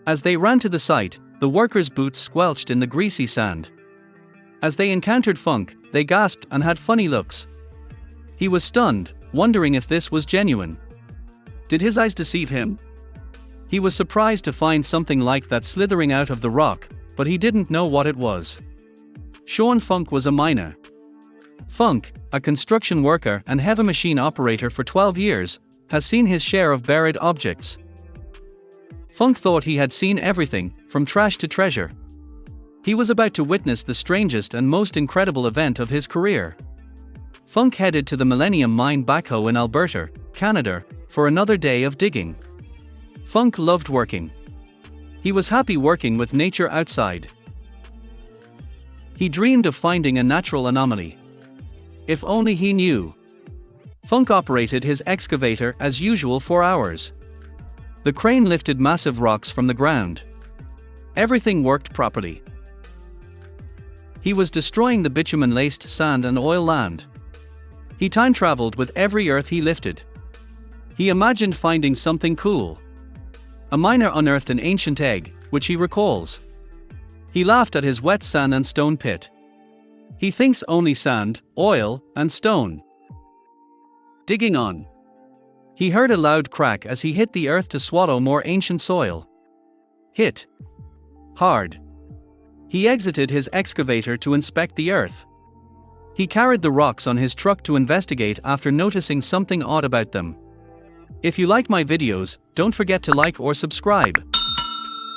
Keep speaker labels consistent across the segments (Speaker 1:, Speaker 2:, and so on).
Speaker 1: As they ran to the site, the workers' boots squelched in the greasy sand. As they encountered Funk, they gasped and had funny looks. He was stunned, wondering if this was genuine. Did his eyes deceive him? He was surprised to find something like that slithering out of the rock, but he didn't know what it was. Sean Funk was a miner. Funk, a construction worker and heavy machine operator for 12 years, has seen his share of buried objects. Funk thought he had seen everything, from trash to treasure. He was about to witness the strangest and most incredible event of his career. Funk headed to the Millennium Mine backhoe in Alberta, Canada, for another day of digging. Funk loved working. He was happy working with nature outside. He dreamed of finding a natural anomaly. If only he knew. Funk operated his excavator as usual for hours. The crane lifted massive rocks from the ground. Everything worked properly. He was destroying the bitumen-laced sand and oil land. He time-traveled with every earth he lifted. He imagined finding something cool. A miner unearthed an ancient egg, which he recalls. He laughed at his wet sand and stone pit. He thinks only sand, oil, and stone. Digging on. He heard a loud crack as he hit the earth to swallow more ancient soil. Hit. Hard. He exited his excavator to inspect the earth. He carried the rocks on his truck to investigate after noticing something odd about them. If you like my videos, don't forget to like or subscribe.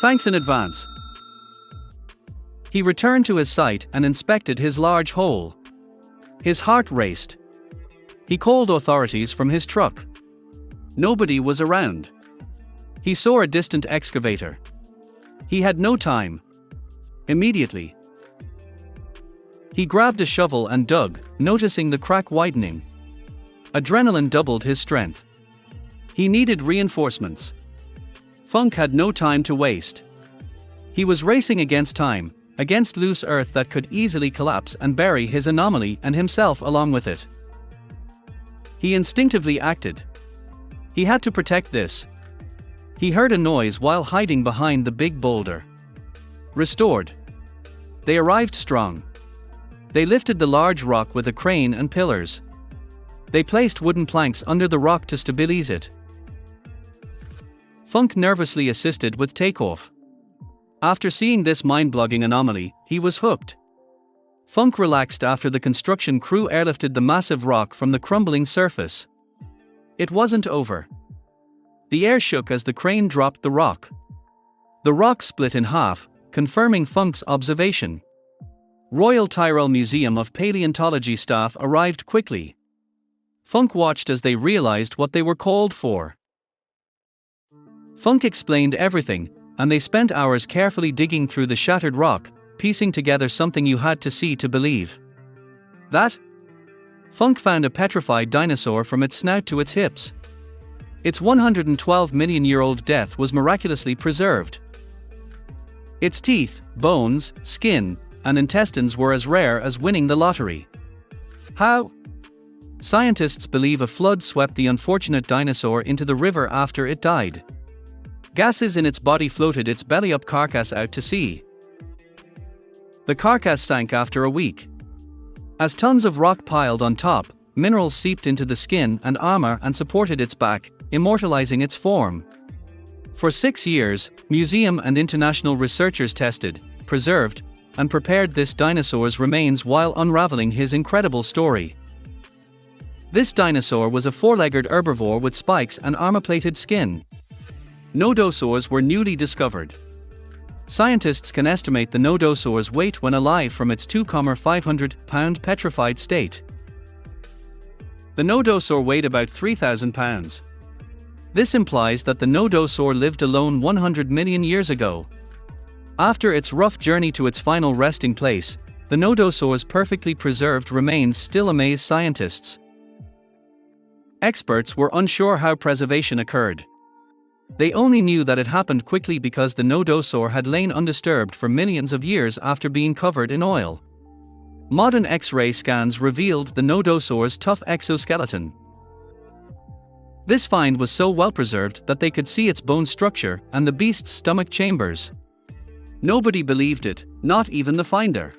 Speaker 1: Thanks in advance. He returned to his site and inspected his large hole. His heart raced. He called authorities from his truck. Nobody was around. He saw a distant excavator. He had no time. Immediately, he grabbed a shovel and dug, noticing the crack widening. Adrenaline doubled his strength. He needed reinforcements. Funk had no time to waste. He was racing against time, against loose earth that could easily collapse and bury his anomaly and himself along with it. He instinctively acted. He had to protect this. He heard a noise while hiding behind the big boulder. Restored. They arrived strong. They lifted the large rock with a crane and pillars. They placed wooden planks under the rock to stabilize it. Funk nervously assisted with takeoff. After seeing this mind-blogging anomaly, he was hooked. Funk relaxed after the construction crew airlifted the massive rock from the crumbling surface. It wasn't over. The air shook as the crane dropped the rock. The rock split in half, confirming Funk's observation. Royal Tyrrell Museum of Paleontology staff arrived quickly. Funk watched as they realized what they were called for. Funk explained everything, and they spent hours carefully digging through the shattered rock, piecing together something you had to see to believe. That? Funk found a petrified dinosaur from its snout to its hips. Its 112-million-year-old death was miraculously preserved. Its teeth, bones, skin, and intestines were as rare as winning the lottery. How? Scientists believe a flood swept the unfortunate dinosaur into the river after it died. Gases in its body floated its belly-up carcass out to sea. The carcass sank after a week. As tons of rock piled on top, minerals seeped into the skin and armor and supported its back, immortalizing its form. For 6 years, museum and international researchers tested, preserved, and prepared this dinosaur's remains while unraveling his incredible story. This dinosaur was a four-legged herbivore with spikes and armor-plated skin. Nodosaurs were newly discovered. Scientists can estimate the nodosaur's weight when alive from its 2,500-pound petrified state. The nodosaur weighed about 3,000 pounds. This implies that the nodosaur lived alone 100 million years ago. After its rough journey to its final resting place, the nodosaur's perfectly preserved remains still amaze scientists. Experts were unsure how preservation occurred. They only knew that it happened quickly because the nodosaur had lain undisturbed for millions of years after being covered in oil. Modern X-ray scans revealed the nodosaur's tough exoskeleton. This find was so well preserved that they could see its bone structure and the beast's stomach chambers. Nobody believed it, not even the finder.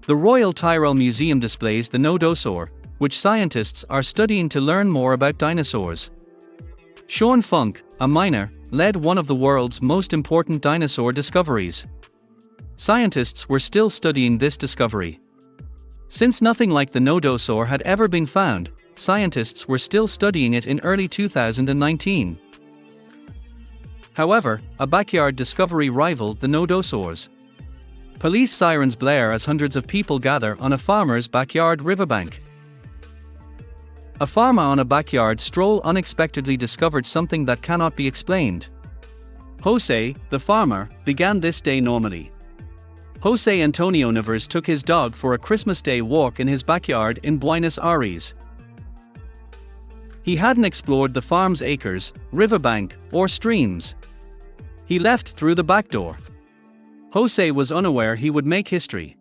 Speaker 1: The Royal Tyrrell Museum displays the nodosaur, which scientists are studying to learn more about dinosaurs. Sean Funk, a miner, led one of the world's most important dinosaur discoveries. Scientists were still studying this discovery. Since nothing like the nodosaur had ever been found, scientists were still studying it in early 2019. However, a backyard discovery rivaled the nodosaurs. Police sirens blare as hundreds of people gather on a farmer's backyard riverbank. A farmer on a backyard stroll unexpectedly discovered something that cannot be explained. Jose, the farmer, began this day normally. Jose Antonio Neves took his dog for a Christmas Day walk in his backyard in Buenos Aires. He hadn't explored the farm's acres, riverbank, or streams. He left through the back door. Jose was unaware he would make history.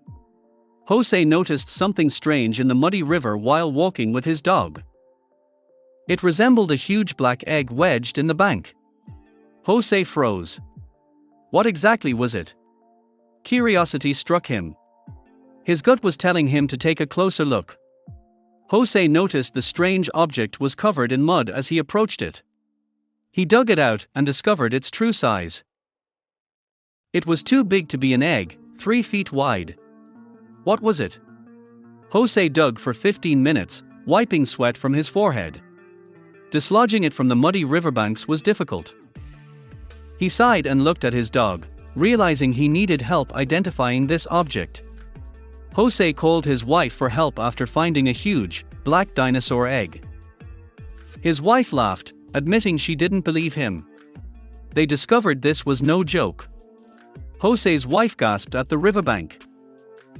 Speaker 1: Jose noticed something strange in the muddy river while walking with his dog. It resembled a huge black egg wedged in the bank. Jose froze. What exactly was it? Curiosity struck him. His gut was telling him to take a closer look. Jose noticed the strange object was covered in mud as he approached it. He dug it out and discovered its true size. It was too big to be an egg, 3 feet wide. What was it? Jose dug for 15 minutes, wiping sweat from his forehead. Dislodging it from the muddy riverbanks was difficult. He sighed and looked at his dog, realizing he needed help identifying this object. Jose called his wife for help after finding a huge, black dinosaur egg. His wife laughed, admitting she didn't believe him. They discovered this was no joke. Jose's wife gasped at the riverbank.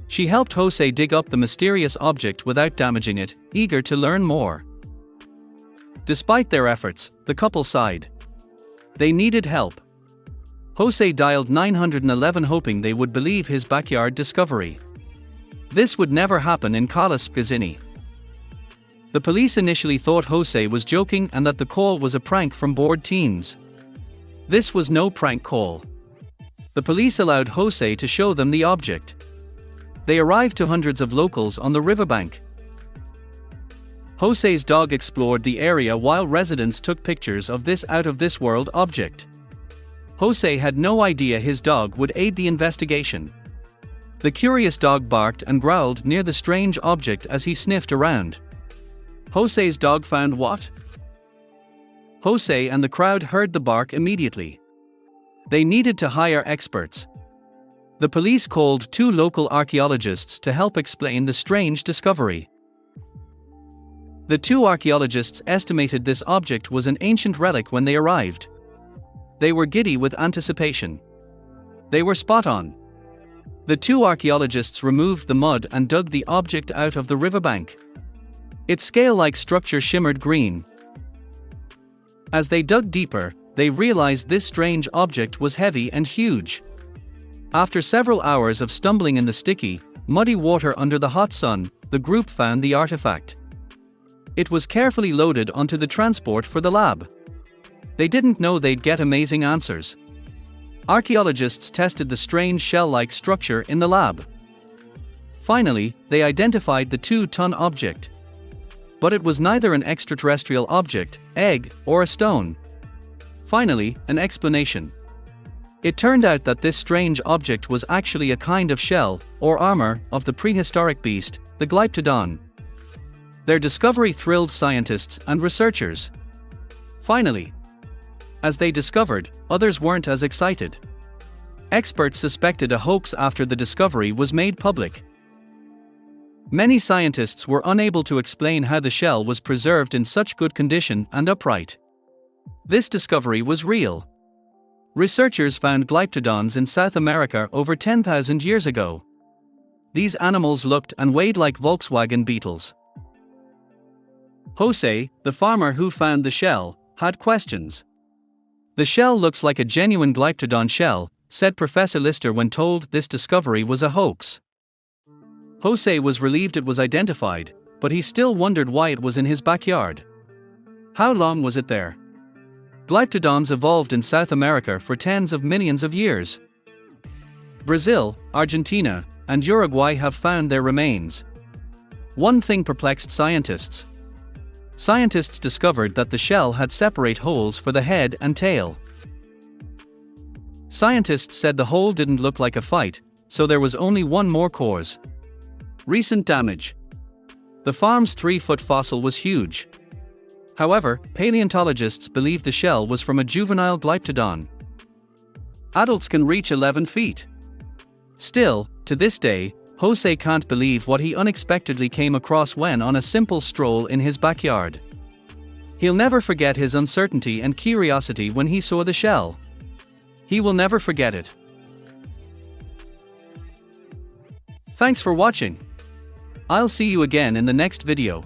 Speaker 1: She helped Jose dig up the mysterious object without damaging it, eager to learn more. Despite their efforts, the couple sighed. They needed help. Jose dialed 911 hoping they would believe his backyard discovery. This would never happen in Kalispazini. The police initially thought Jose was joking and that the call was a prank from bored teens. This was no prank call. The police allowed Jose to show them the object. They arrived to hundreds of locals on the riverbank. Jose's dog explored the area while residents took pictures of this out-of-this-world object. Jose had no idea his dog would aid the investigation. The curious dog barked and growled near the strange object as he sniffed around. Jose's dog found what? Jose and the crowd heard the bark immediately. They needed to hire experts. The police called 2 local archaeologists to help explain the strange discovery. The 2 archaeologists estimated this object was an ancient relic when they arrived. They were giddy with anticipation. They were spot on. The 2 archaeologists removed the mud and dug the object out of the riverbank. Its scale-like structure shimmered green. As they dug deeper, they realized this strange object was heavy and huge. After several hours of stumbling in the sticky, muddy water under the hot sun, the group found the artifact. It was carefully loaded onto the transport for the lab. They didn't know they'd get amazing answers. Archaeologists tested the strange shell-like structure in the lab. Finally, they identified the 2-ton object. But it was neither an extraterrestrial object, egg, or a stone. Finally, an explanation. It turned out that this strange object was actually a kind of shell, or armor, of the prehistoric beast, the Glyptodon. Their discovery thrilled scientists and researchers. Finally, as they discovered, others weren't as excited. Experts suspected a hoax after the discovery was made public. Many scientists were unable to explain how the shell was preserved in such good condition and upright. This discovery was real. Researchers found glyptodons in South America over 10,000 years ago. These animals looked and weighed like Volkswagen Beetles. Jose, the farmer who found the shell, had questions. "The shell looks like a genuine glyptodon shell," said Professor Lister when told this discovery was a hoax. Jose was relieved it was identified, but he still wondered why it was in his backyard. How long was it there? Glyptodons evolved in South America for tens of millions of years. Brazil, Argentina, and Uruguay have found their remains. One thing perplexed scientists. Scientists discovered that the shell had separate holes for the head and tail. Scientists said the hole didn't look like a fight, so there was only one more cause. Recent damage. The farm's 3-foot fossil was huge. However, paleontologists believe the shell was from a juvenile glyptodon. Adults can reach 11 feet. Still, to this day, Jose can't believe what he unexpectedly came across when on a simple stroll in his backyard. He'll never forget his uncertainty and curiosity when he saw the shell. He will never forget it. Thanks for watching. I'll see you again in the next video.